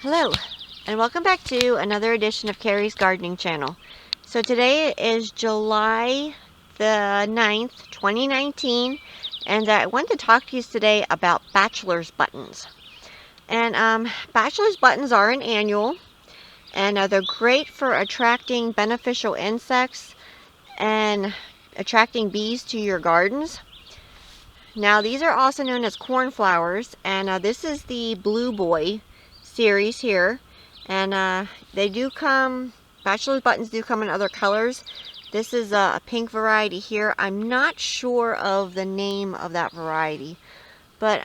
Hello, and welcome back to another edition of Carrie's Gardening Channel. So today is July the 9th, 2019, and I wanted to talk to you today about Bachelor's Buttons. And Bachelor's Buttons are an annual, and they're great for attracting beneficial insects and attracting bees to your gardens. Now these are also known as cornflowers, and this is the Blue Boy series here, and they do come, Bachelor's Buttons do come in other colors. This is a pink variety here. I'm not sure of the name of that variety, but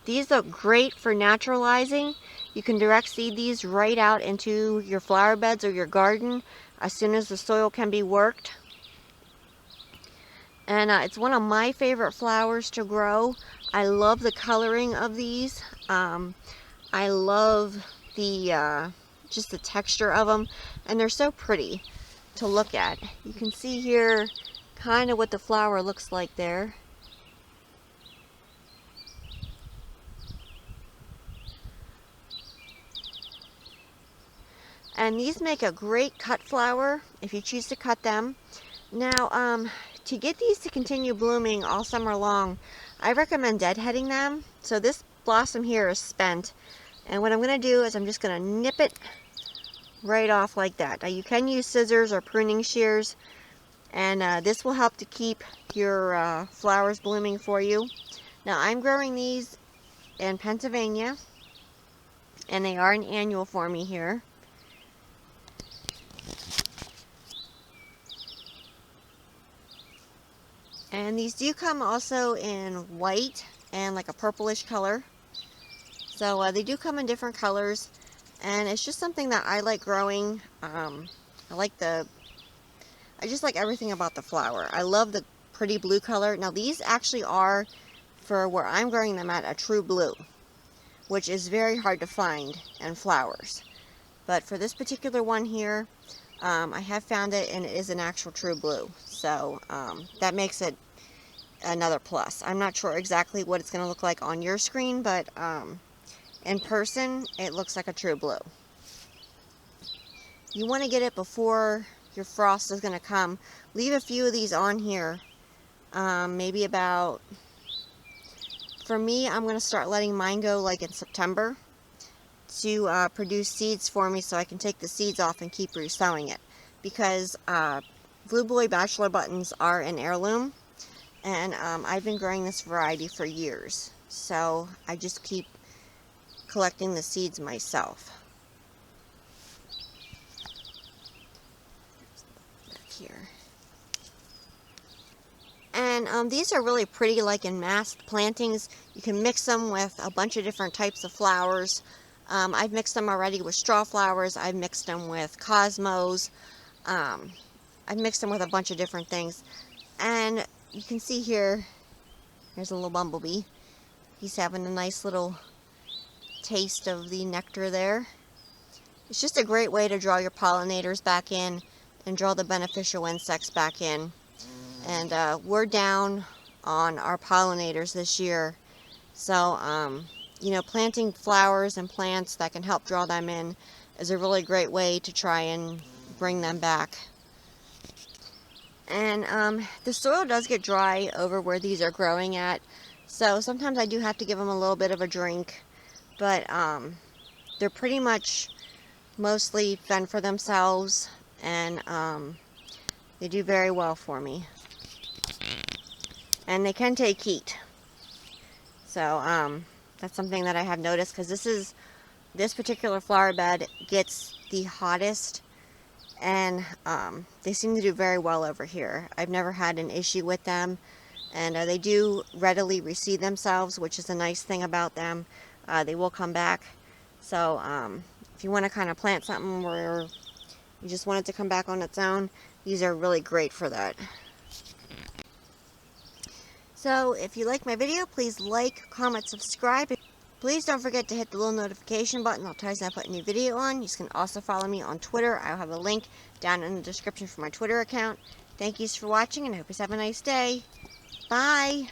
these look great for naturalizing. You can direct seed these right out into your flower beds or your garden as soon as the soil can be worked. And it's one of my favorite flowers to grow. I love the coloring of these. I love the just the texture of them, and they're so pretty to look at. You can see here kind of what the flower looks like there. And these make a great cut flower if you choose to cut them. Now, to get these to continue blooming all summer long, I recommend deadheading them. So this blossom here is spent, and what I'm going to do is I'm just going to nip it right off like that. Now you can use scissors or pruning shears, and this will help to keep your flowers blooming for you. Now I'm growing these in Pennsylvania, and they are an annual for me here. And these do come also in white and like a purplish color. So they do come in different colors, and it's just something that I like growing. I just like everything about the flower. I love the pretty blue color. Now these actually are, for where I'm growing them at, a true blue, which is very hard to find in flowers. But for this particular one here, I have found it, and it is an actual true blue. So that makes it another plus. I'm not sure exactly what it's going to look like on your screen, but in person it looks like a true blue. You want to get it before your frost is going to come. Leave a few of these on here, maybe about, for me, I'm going to start letting mine go like in September to produce seeds for me, so I can take the seeds off and keep resowing it, because Blue Boy Bachelor Buttons are an heirloom, and I've been growing this variety for years, so I just keep collecting the seeds myself. Back here. And these are really pretty, like in massed plantings. You can mix them with a bunch of different types of flowers. I've mixed them already with straw flowers. I've mixed them with cosmos. I've mixed them with a bunch of different things. And you can see here, there's a little bumblebee. He's having a nice little taste of the nectar there. It's just a great way to draw your pollinators back in and draw the beneficial insects back in. And we're down on our pollinators this year. So, you know, planting flowers and plants that can help draw them in is a really great way to try and bring them back. And the soil does get dry over where these are growing at, so sometimes I do have to give them a little bit of a drink, but they're pretty much mostly fend for themselves, and they do very well for me. And they can take heat, so that's something that I have noticed, because this particular flower bed gets the hottest, and they seem to do very well over here. I've never had an issue with them, and they do readily reseed themselves, which is a nice thing about them. They will come back. So if you want to kind of plant something where you just want it to come back on its own, these are really great for that. So if you like my video, please like, comment, subscribe. Please don't forget to hit the little notification button. I'll tell you when I put a new video on. You can also follow me on Twitter. I'll have a link down in the description for my Twitter account. Thank you for watching, and I hope you have a nice day. Bye!